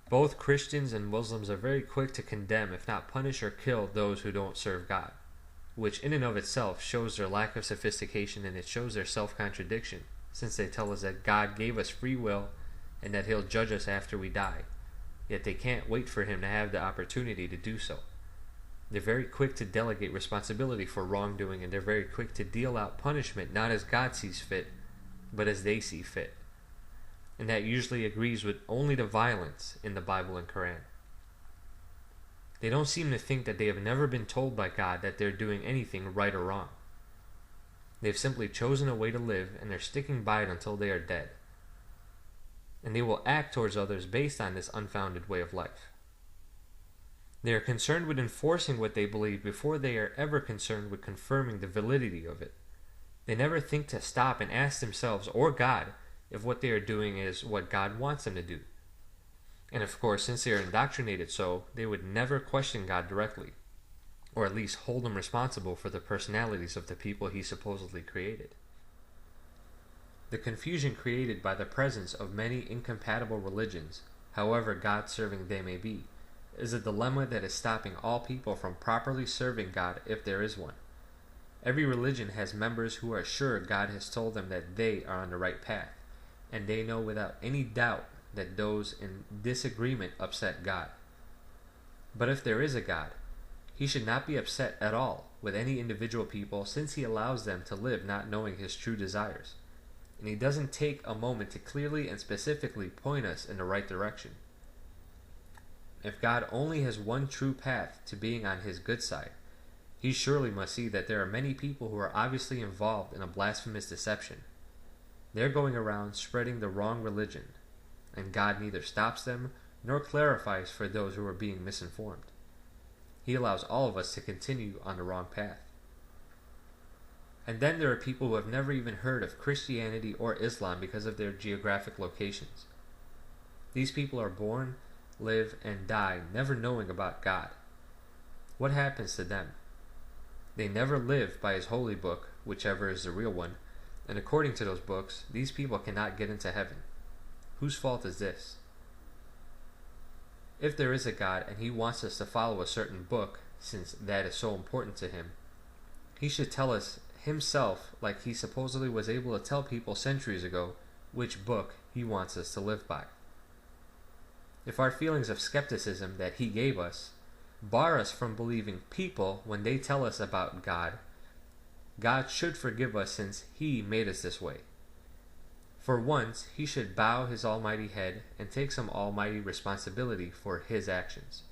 Both Christians and Muslims are very quick to condemn, if not punish or kill, those who don't serve God, which in and of itself shows their lack of sophistication, and it shows their self-contradiction, since they tell us that God gave us free will and that He'll judge us after we die, yet they can't wait for Him to have the opportunity to do so. They're very quick to delegate responsibility for wrongdoing, and they're very quick to deal out punishment not as God sees fit, but as they see fit. And that usually agrees with only the violence in the Bible and Quran. They don't seem to think that they have never been told by God that they're doing anything right or wrong. They've simply chosen a way to live, and they're sticking by it until they are dead. And they will act towards others based on this unfounded way of life. They are concerned with enforcing what they believe before they are ever concerned with confirming the validity of it. They never think to stop and ask themselves or God if what they are doing is what God wants them to do. And of course, since they are indoctrinated so, they would never question God directly, or at least hold Him responsible for the personalities of the people He supposedly created. The confusion created by the presence of many incompatible religions, however God-serving they may be, is a dilemma that is stopping all people from properly serving God if there is one. Every religion has members who are sure God has told them that they are on the right path, and they know without any doubt that those in disagreement upset God. But if there is a God, He should not be upset at all with any individual people, since He allows them to live not knowing His true desires, and He doesn't take a moment to clearly and specifically point us in the right direction. If God only has one true path to being on His good side, He surely must see that there are many people who are obviously involved in a blasphemous deception. They're going around spreading the wrong religion, and God neither stops them nor clarifies for those who are being misinformed. He allows all of us to continue on the wrong path. And then there are people who have never even heard of Christianity or Islam because of their geographic locations. These people are born, live, and die never knowing about God. What happens to them? They never live by His holy book, whichever is the real one, and according to those books, these people cannot get into heaven. Whose fault is this? If there is a God and He wants us to follow a certain book, since that is so important to Him, He should tell us Himself, like He supposedly was able to tell people centuries ago, which book He wants us to live by. If our feelings of skepticism that He gave us bar us from believing people when they tell us about God, God should forgive us since He made us this way. For once, He should bow His almighty head and take some almighty responsibility for His actions.